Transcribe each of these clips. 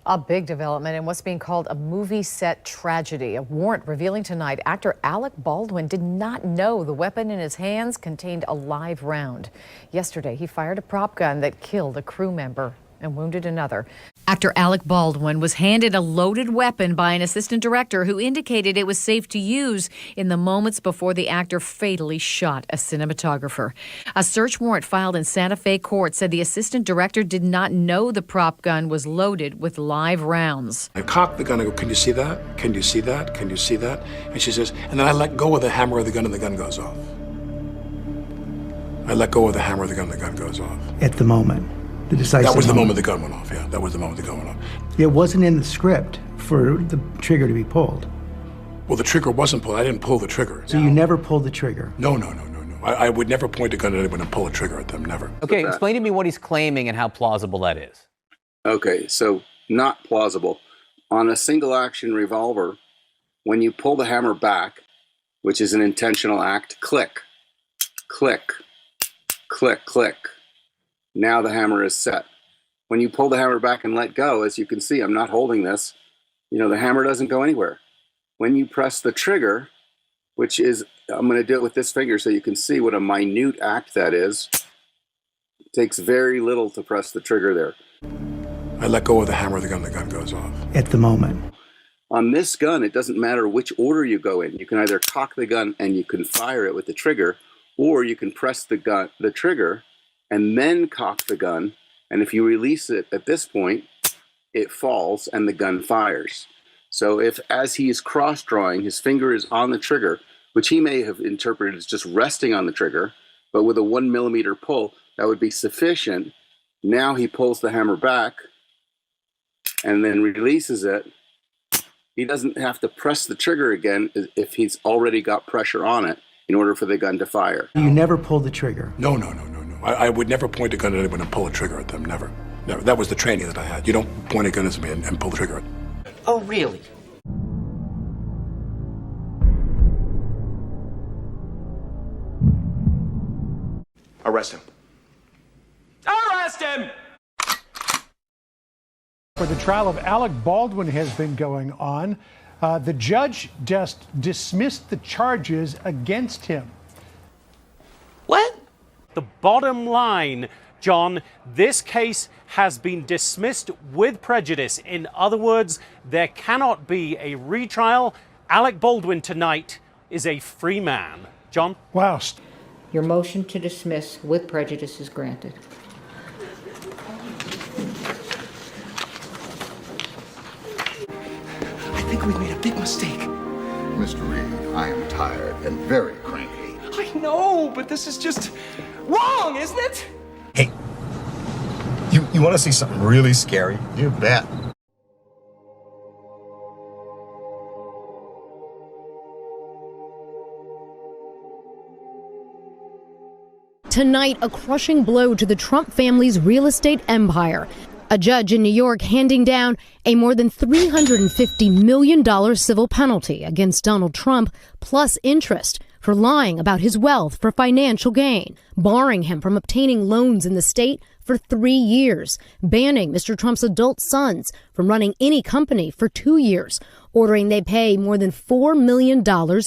A big development in what's being called a movie set tragedy. A warrant revealing tonight actor Alec Baldwin did not know the weapon in his hands contained a live round. Yesterday, he fired a prop gun that killed a crew member and wounded another. Actor Alec Baldwin was handed a loaded weapon by an assistant director who indicated it was safe to use in the moments before the actor fatally shot a cinematographer. A search warrant filed in Santa Fe court said the assistant director did not know the prop gun was loaded with live rounds. I cocked the gun. I go, "Can you see that? Can you see that? Can you see that?" And she says, and then I let go of the hammer of the gun and the gun goes off. I let go of the hammer of the gun and the gun goes off. At the moment. The decisive that was the moment the gun went off, yeah. That was the moment the gun went off. It wasn't in the script for the trigger to be pulled. Well, the trigger wasn't pulled. I didn't pull the trigger. So you never pulled the trigger? No. I would never point a gun at anyone and pull a trigger at them, never. Okay, explain to me what he's claiming and how plausible that is. Okay, so not plausible. On a single action revolver, when you pull the hammer back, which is an intentional act, click, click, click, click. Now the hammer is set. When you pull the hammer back and let go, as you can see, I'm not holding this, the hammer doesn't go anywhere. When you press the trigger, which is, I'm going to do it with this finger so you can see what a minute act that is. It takes very little to press the trigger there. I let go of the hammer of the gun, the gun goes off. At the moment. On this gun, it doesn't matter which order you go in. You can either cock the gun and you can fire it with the trigger, or you can press the trigger and then cock the gun, and if you release it at this point, it falls and the gun fires. So if, as he is cross-drawing, his finger is on the trigger, which he may have interpreted as just resting on the trigger, but with a 1 millimeter pull, that would be sufficient. Now he pulls the hammer back and then releases it. He doesn't have to press the trigger again if he's already got pressure on it in order for the gun to fire. You never pulled the trigger? No. I would never point a gun at anyone and pull a trigger at them, never. That was the training that I had. You don't point a gun at me and pull the trigger. Oh, really? Arrest him. Arrest him! For the trial of Alec Baldwin has been going on. The judge just dismissed the charges against him. What? The bottom line, John, this case has been dismissed with prejudice. In other words, there cannot be a retrial. Alec Baldwin tonight is a free man. John? Wow. Your motion to dismiss with prejudice is granted. I think we've made a big mistake. Mr. Reed, I am tired and very cranky. I know, but this is just wrong, isn't it? Hey, you want to see something really scary? You bet. Tonight, a crushing blow to the Trump family's real estate empire. A judge in New York handing down a more than $350 million civil penalty against Donald Trump, plus interest, for lying about his wealth for financial gain, barring him from obtaining loans in the state for 3 years, banning Mr. Trump's adult sons from running any company for 2 years, ordering they pay more than $4 million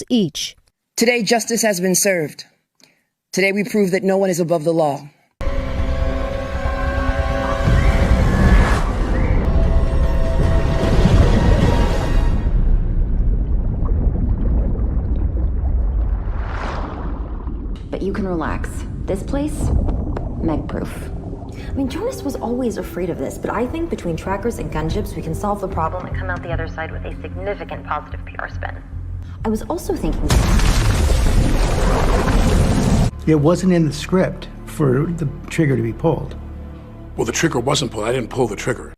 each. Today, justice has been served. Today, we prove that no one is above the law. But you can relax. This place, Meg-proof. I mean, Jonas was always afraid of this, but I think between trackers and gunships, we can solve the problem and come out the other side with a significant positive PR spin. I was also thinking... It wasn't in the script for the trigger to be pulled. Well, the trigger wasn't pulled. I didn't pull the trigger.